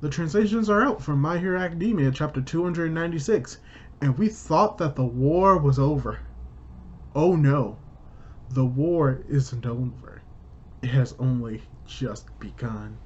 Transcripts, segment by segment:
The translations are out from My Hero Academia, chapter 296, and we thought that the war was over. Oh no, the war isn't over. It has only just begun.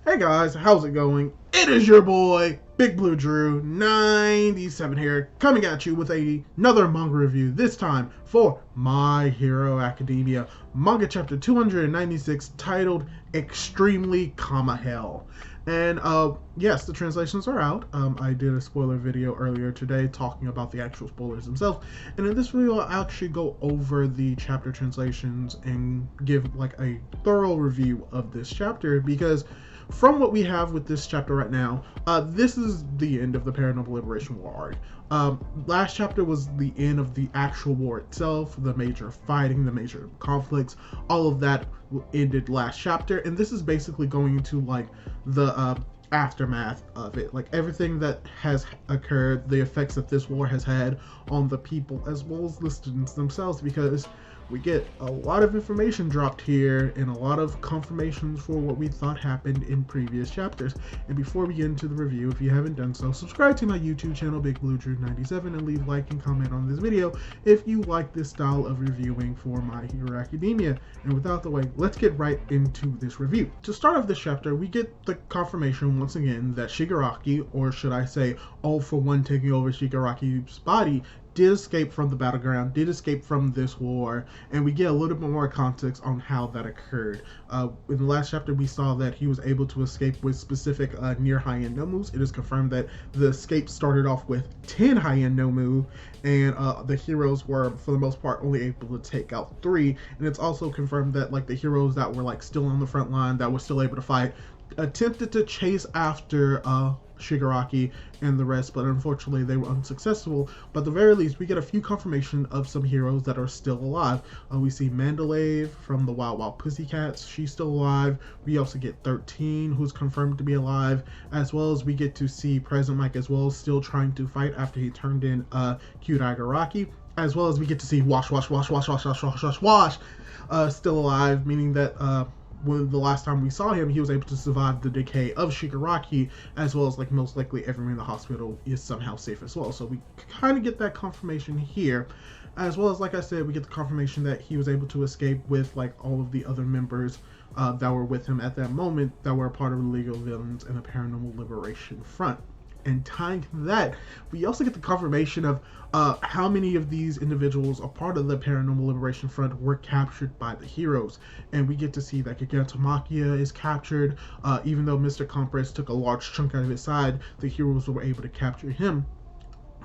Hey guys, how's it going? It is your boy, Big Blue Drew 97 here, coming at you with another manga review, this time for My Hero Academia, manga chapter 296, titled Extremely Hell. And yes, the translations are out. I did a spoiler video earlier today talking about the actual spoilers themselves, and in this video I'll actually go over the chapter translations and give like a thorough review of this chapter, because from what we have with this chapter right now, this is the end of the Paranormal Liberation War arc. Last chapter was the end of the actual war itself, the major fighting, the major conflicts, all of that ended last chapter, and this is basically going into like the aftermath of it, like everything that has occurred, the effects that this war has had on the people as well as the students themselves, because we get a lot of information dropped here and a lot of confirmations for what we thought happened in previous chapters. And before we get into the review, if you haven't done so, subscribe to my YouTube channel, Big Blue Drew 97, and leave a like and comment on this video if you like this style of reviewing for My Hero Academia. And without the way, let's get right into this review. To start off this chapter, we get the confirmation once again that Shigaraki, or should I say All For One taking over Shigaraki's body, did escape from the battleground, did escape from this war, and we get a little bit more context on how that occurred. In the last chapter, we saw that he was able to escape with specific near high-end nomus. It is confirmed that the escape started off with 10 high-end nomu, and the heroes were, for the most part, only able to take out 3. And it's also confirmed that like the heroes that were like still on the front line, that were still able to fight, attempted to chase after Shigaraki and the rest, but unfortunately they were unsuccessful. But at the very least, we get a few confirmation of some heroes that are still alive. We see Mandalay from the Wild Wild Pussycats, she's still alive. We also get 13, who's confirmed to be alive, as well as we get to see President Mike as well, still trying to fight after he turned in Cute Igaraki, as well as we get to see Wash still alive, meaning that when the last time we saw him, he was able to survive the decay of Shigaraki, as well as like most likely everyone in the hospital is somehow safe as well. So we kind of get that confirmation here, as well as, like I said, we get the confirmation that he was able to escape with like all of the other members that were with him at that moment, that were a part of the League of Villains and the Paranormal Liberation Front. And tying to that, we also get the confirmation of how many of these individuals are part of the Paranormal Liberation Front were captured by the heroes. And we get to see that Gigantomachia is captured. Even though Mr. Compress took a large chunk out of his side, the heroes were able to capture him.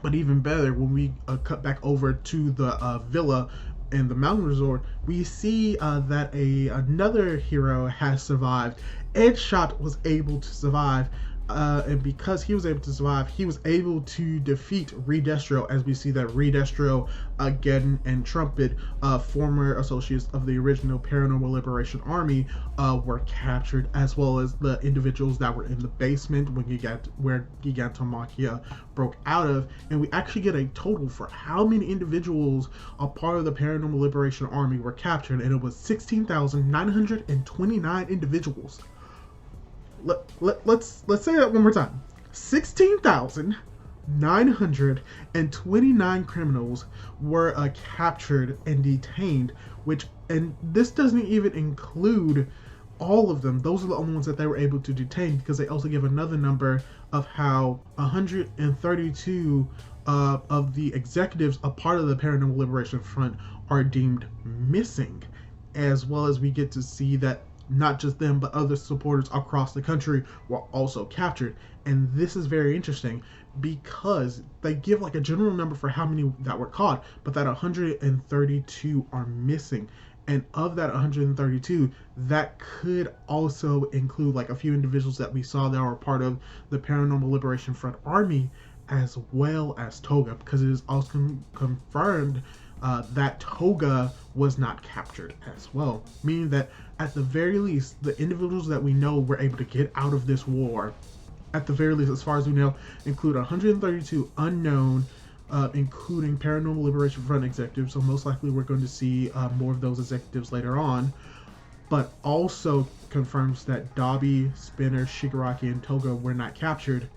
But even better, when we cut back over to the villa in the mountain resort, we see that another hero has survived. Edshot was able to survive. And because he was able to survive, he was able to defeat Redestro, as we see that Redestro, again, and Trumpet, former associates of the original Paranormal Liberation Army, were captured, as well as the individuals that were in the basement where Gigantomachia broke out of. And we actually get a total for how many individuals a part of the Paranormal Liberation Army were captured, and it was 16,929 individuals. Let's say that one more time. 16,929 criminals were captured and detained, and this doesn't even include all of them. Those are the only ones that they were able to detain, because they also give another number of how 132 of the executives, a part of the Paranormal Liberation Front, are deemed missing, as well as we get to see that not just them, but other supporters across the country were also captured. And this is very interesting, because they give like a general number for how many that were caught, but that 132 are missing. And of that 132, that could also include like a few individuals that we saw that were part of the Paranormal Liberation Front Army, as well as Toga, because it is also confirmed that Toga was not captured as well. Meaning that at the very least, the individuals that we know were able to get out of this war, at the very least, as far as we know, include 132 unknown, including Paranormal Liberation Front executives. So most likely we're going to see more of those executives later on. But also confirms that Dabi, Spinner, Shigaraki, and Toga were not captured.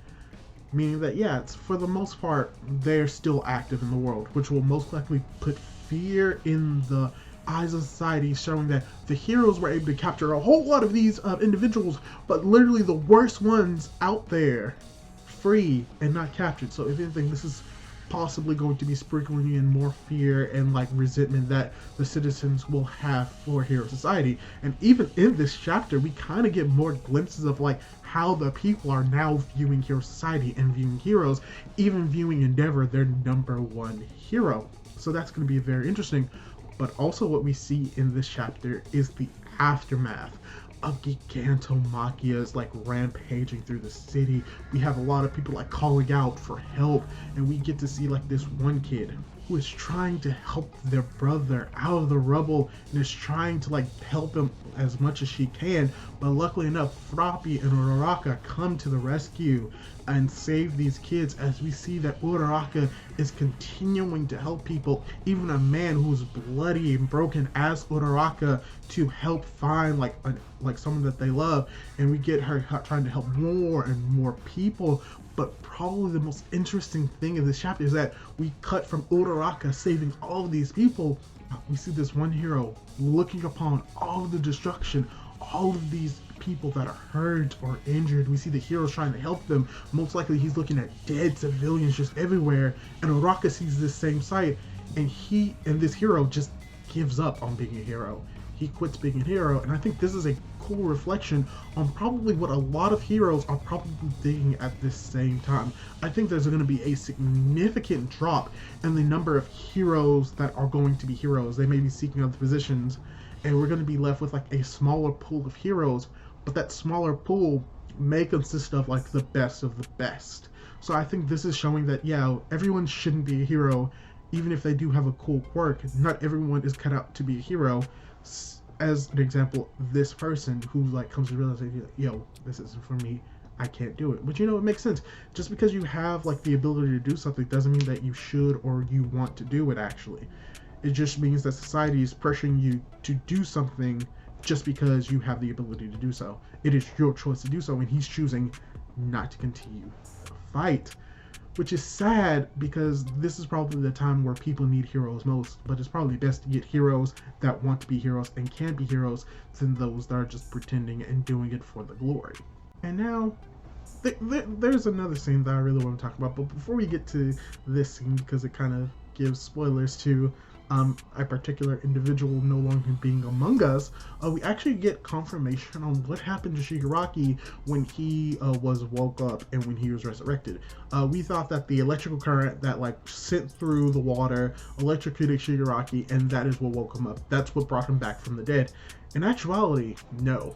Meaning that, yeah, it's, for the most part, they're still active in the world, which will most likely put fear in the eyes of society, showing that the heroes were able to capture a whole lot of these individuals, but literally the worst ones out there, free and not captured. So if anything, this is possibly going to be sprinkling in more fear and like resentment that the citizens will have for Hero Society. And even in this chapter, we kind of get more glimpses of like how the people are now viewing Hero Society and viewing heroes, even viewing Endeavor their number one hero. So that's going to be very interesting. But also what we see in this chapter is the aftermath of Gigantomachias like rampaging through the city. We have a lot of people like calling out for help, and we get to see like this one kid who is trying to help their brother out of the rubble and is trying to like help him as much as she can. But luckily enough, Froppy and Uraraka come to the rescue and save these kids, as we see that Uraraka is continuing to help people, even a man who's bloody and broken as Uraraka, to help find like someone that they love. And we get her trying to help more and more people. But probably the most interesting thing in this chapter is that we cut from Uraraka saving all of these people. We see this one hero looking upon all of the destruction, all of these people that are hurt or injured. We see the heroes trying to help them. Most likely he's looking at dead civilians just everywhere, and Uraraka sees this same sight, and this hero just gives up on being a hero. He quits being a hero, and I think this is a cool reflection on probably what a lot of heroes are probably thinking at this same time. I think there's going to be a significant drop in the number of heroes that are going to be heroes. They may be seeking other positions, and we're going to be left with like a smaller pool of heroes, but that smaller pool may consist of like the best of the best. So I think this is showing that, yeah, everyone shouldn't be a hero, even if they do have a cool quirk. Not everyone is cut out to be a hero. As an example, this person who like comes to realize, yo, this isn't for me, I can't do it. But you know, it makes sense. Just because you have like the ability to do something doesn't mean that you should or you want to do it. Actually, it just means that society is pressuring you to do something just because you have the ability to do so. It is your choice to do so, and he's choosing not to continue the fight. Which is sad, because this is probably the time where people need heroes most, but it's probably best to get heroes that want to be heroes and can be heroes than those that are just pretending and doing it for the glory. And now, there's another scene that I really want to talk about, but before we get to this scene, because it kind of gives spoilers to a particular individual no longer being among us, we actually get confirmation on what happened to Shigaraki when he was woke up and when he was resurrected. We thought that the electrical current that like sent through the water electrocuted Shigaraki, and that is what woke him up. That's what brought him back from the dead. In actuality, no.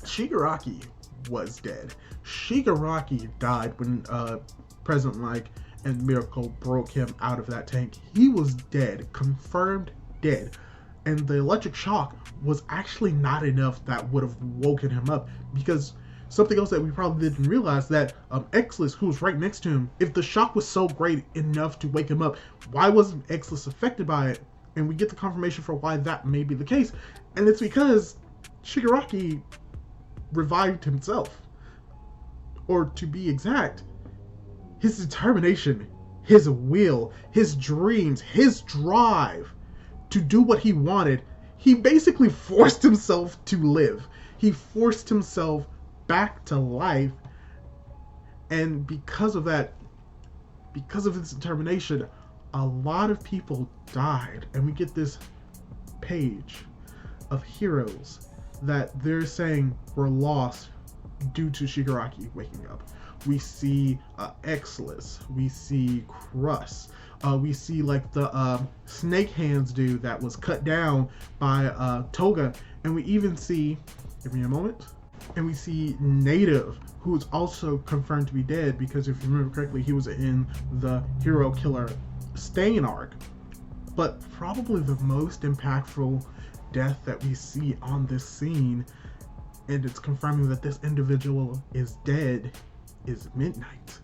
Shigaraki was dead. Shigaraki died when President Mike and Miracle broke him out of that tank. He was dead, confirmed dead. And the electric shock was actually not enough that would have woken him up, because something else that we probably didn't realize, that Exless, who was right next to him, if the shock was so great enough to wake him up, why wasn't Exless affected by it? And we get the confirmation for why that may be the case, and it's because Shigaraki revived himself. Or to be exact, his determination, his will, his dreams, his drive to do what he wanted, he basically forced himself to live. He forced himself back to life, and because of that, because of his determination, a lot of people died. And we get this page of heroes that they're saying were lost due to Shigaraki waking up. We see Exless, we see Crust, we see like the snake hands dude that was cut down by Toga, and we even see, give me a moment, and we see Native, who is also confirmed to be dead, because if you remember correctly, he was in the Hero Killer Stain arc. But probably the most impactful death that we see on this scene, and it's confirming that this individual is dead, is Midnight.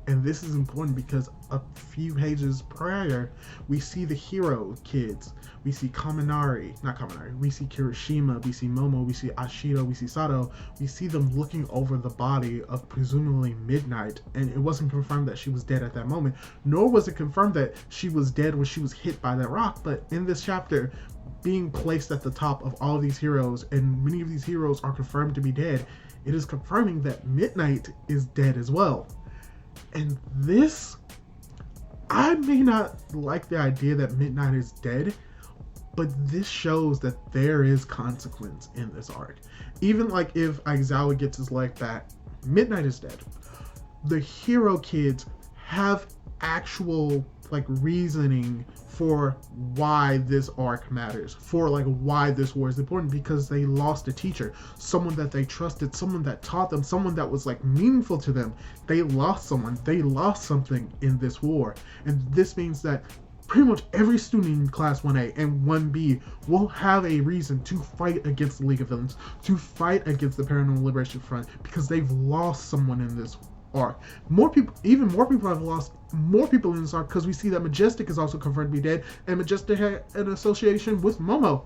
And this is important because a few pages prior, we see the hero kids. We see we see Kirishima, we see Momo, we see Ashido, we see Sato. We see them looking over the body of presumably Midnight, and it wasn't confirmed that she was dead at that moment, nor was it confirmed that she was dead when she was hit by that rock. But in this chapter, being placed at the top of all of these heroes, and many of these heroes are confirmed to be dead, it is confirming that Midnight is dead as well. And this, I may not like the idea that Midnight is dead, but this shows that there is consequence in this arc. Even like if Aizawa gets his leg back, Midnight is dead. The hero kids have actual like reasoning for why this arc matters, for like why this war is important, because they lost a teacher, someone that they trusted, someone that taught them, someone that was like meaningful to them. They lost someone, they lost something in this war. And this means that pretty much every student in Class 1A and 1B will have a reason to fight against the League of Villains, to fight against the Paranormal Liberation Front, because they've lost someone in this arc. Even more people have lost more people in this arc, because we see that Majestic is also confirmed to be dead, and Majestic had an association with Momo.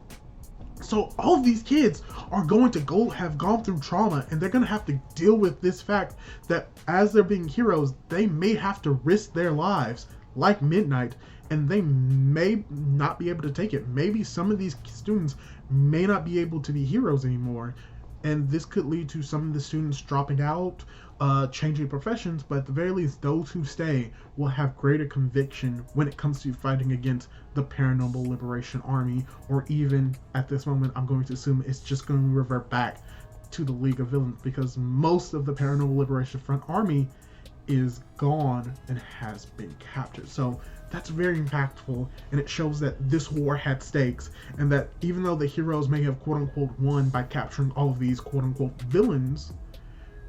So all of these kids are going to have gone through trauma, and they're going to have to deal with this fact that as they're being heroes, they may have to risk their lives like Midnight, and they may not be able to take it. Maybe some of these students may not be able to be heroes anymore, and this could lead to some of the students dropping out, changing professions, but at the very least, those who stay will have greater conviction when it comes to fighting against the Paranormal Liberation Army, or even, at this moment, I'm going to assume it's just going to revert back to the League of Villains, because most of the Paranormal Liberation Front army is gone and has been captured. So that's very impactful, and it shows that this war had stakes, and that even though the heroes may have quote-unquote won by capturing all of these quote-unquote villains,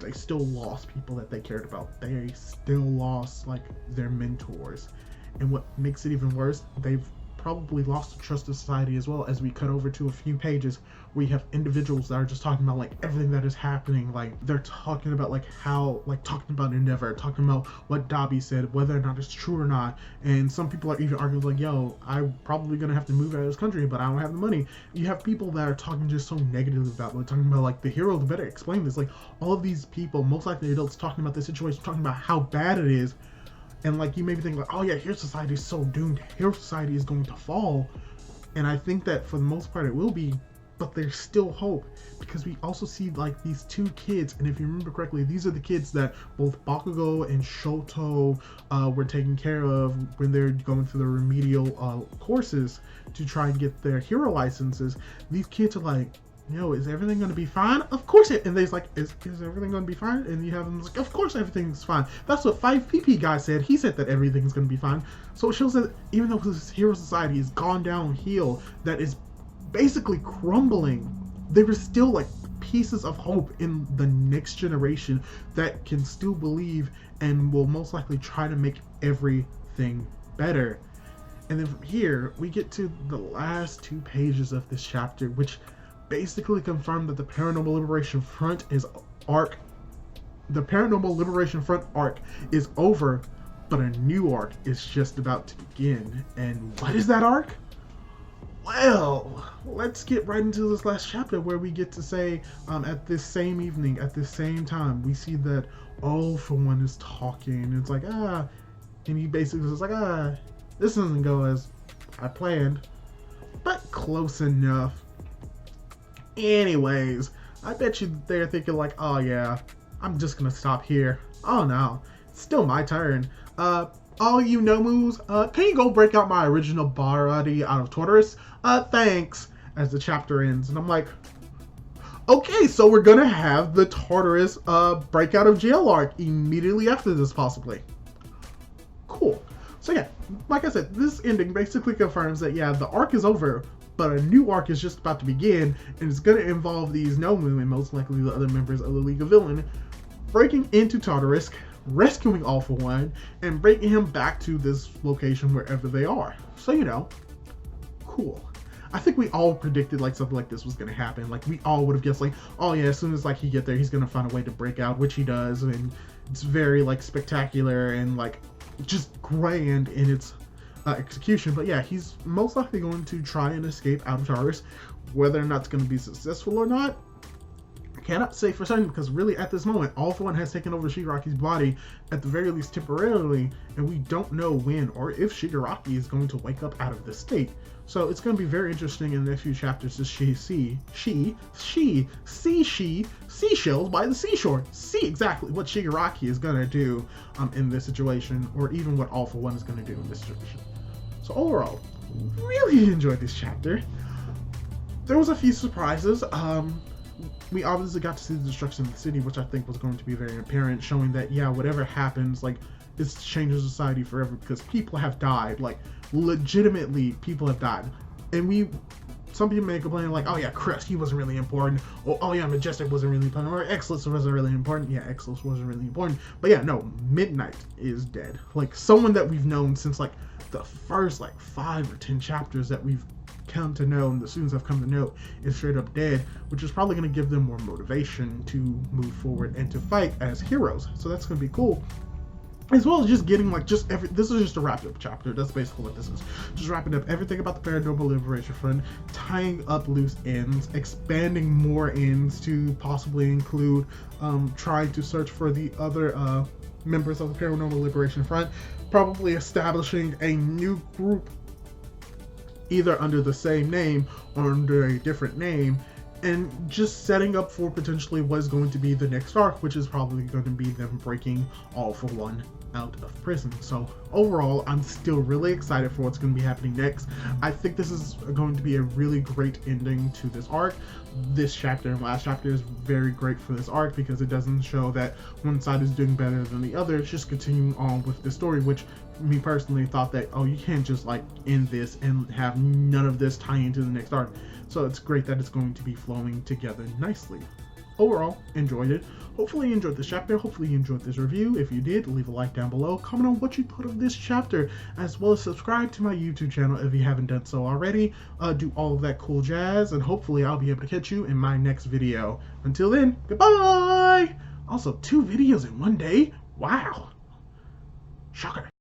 they still lost people that they cared about. They still lost like their mentors. And what makes it even worse, they've probably lost the trust of society as well. As we cut over to a few pages where you have individuals that are just talking about like everything that is happening. Like they're talking about like how, like talking about Endeavor, talking about what Dobby said, whether or not it's true or not. And some people are even arguing like, yo, I'm probably gonna have to move out of this country, but I don't have the money. You have people that are talking just so negatively about it, talking about like the hero better explain this. Like all of these people, most likely adults, talking about the situation, talking about how bad it is. And like you may be thinking like, oh yeah, Hero Society is so doomed. Hero Society is going to fall. And I think that for the most part it will be, but there's still hope, because we also see like these two kids, and if you remember correctly, these are the kids that both Bakugo and Shoto were taking care of when they're going through the remedial courses to try and get their hero licenses. These kids are like, yo, is everything going to be fine? Of course it. And they's like, is everything going to be fine? And you have them like, of course everything's fine. That's what 5PP guy said. He said that everything's going to be fine. So it shows that even though this hero society has gone downhill, that is basically crumbling, there is still like pieces of hope in the next generation that can still believe and will most likely try to make everything better. And then from here, we get to the last 2 pages of this chapter, which basically confirmed that the Paranormal Liberation Front arc is over, but a new arc is just about to begin. And what is that arc? Well, let's get right into this last chapter, where we get to say, at this same evening, at this same time, we see that All For One is talking. It's like, and he basically is like, this doesn't go as I planned, but close enough. Anyways, I bet you they're thinking like, oh yeah, I'm just gonna stop here. Oh no, it's still my turn. All you Nomus, can you go break out my original body out of Tartarus? Thanks. As the chapter ends, and I'm like, okay, so we're gonna have the Tartarus breakout of jail arc immediately after this, possibly. Cool. So yeah, like I said, this ending basically confirms that yeah, the arc is over, but a new arc is just about to begin, and it's going to involve these Nomu, and most likely the other members of the League of Villain, breaking into Tartarus, rescuing All For One and bringing him back to this location wherever they are. So, you know, cool. I think we all predicted like something like this was gonna happen. Like we all would have guessed like, oh yeah, as soon as like he get there, he's gonna find a way to break out, which he does, and it's very like spectacular and like just grand in its execution. But yeah, he's most likely going to try and escape out of Tartarus. Whether or not it's going to be successful or not, I cannot say for certain, because really at this moment, All For One has taken over Shigaraki's body, at the very least temporarily, and we don't know when or if Shigaraki is going to wake up out of this state. So it's going to be very interesting in the next few chapters to see seashells by the seashore. See exactly what Shigaraki is going to do in this situation, or even what All For One is going to do in this situation. So overall, really enjoyed this chapter. There was a few surprises. We obviously got to see the destruction of the city, which I think was going to be very apparent, showing that, yeah, whatever happens, like, it's changing society forever, because people have died. Like, legitimately, people have died. And some people may complain, like, oh yeah, Chris, he wasn't really important. Or, oh yeah, Majestic wasn't really important. Or Exodus wasn't really important. Yeah, Exodus wasn't really important. But yeah, no, Midnight is dead. Like, someone that we've known since, like, the first, like, 5 or 10 chapters that we've come to know, and the students have come to know, is straight up dead, which is probably going to give them more motivation to move forward and to fight as heroes. So that's going to be cool. As well as just getting like this is just a wrapped up chapter. That's basically what this is. Just wrapping up everything about the Paranormal Liberation Front, tying up loose ends, expanding more ends to possibly include trying to search for the other members of the Paranormal Liberation Front, probably establishing a new group either under the same name or under a different name, and just setting up for potentially what is going to be the next arc, which is probably going to be them breaking All For One out of prison. So overall, I'm still really excited for what's going to be happening next. I think this is going to be a really great ending to this arc. This chapter and last chapter is very great for this arc because it doesn't show that one side is doing better than the other. It's just continuing on with the story, which me personally thought that, oh, you can't just like end this and have none of this tie into the next arc. So it's great that it's going to be flowing together nicely. Overall, enjoyed it. Hopefully you enjoyed this chapter. Hopefully you enjoyed this review. If you did, leave a like down below. Comment on what you thought of this chapter, as well as subscribe to my YouTube channel if you haven't done so already. Do all of that cool jazz, and hopefully I'll be able to catch you in my next video. Until then, goodbye! Also, 2 videos in one day? Wow. Shocker.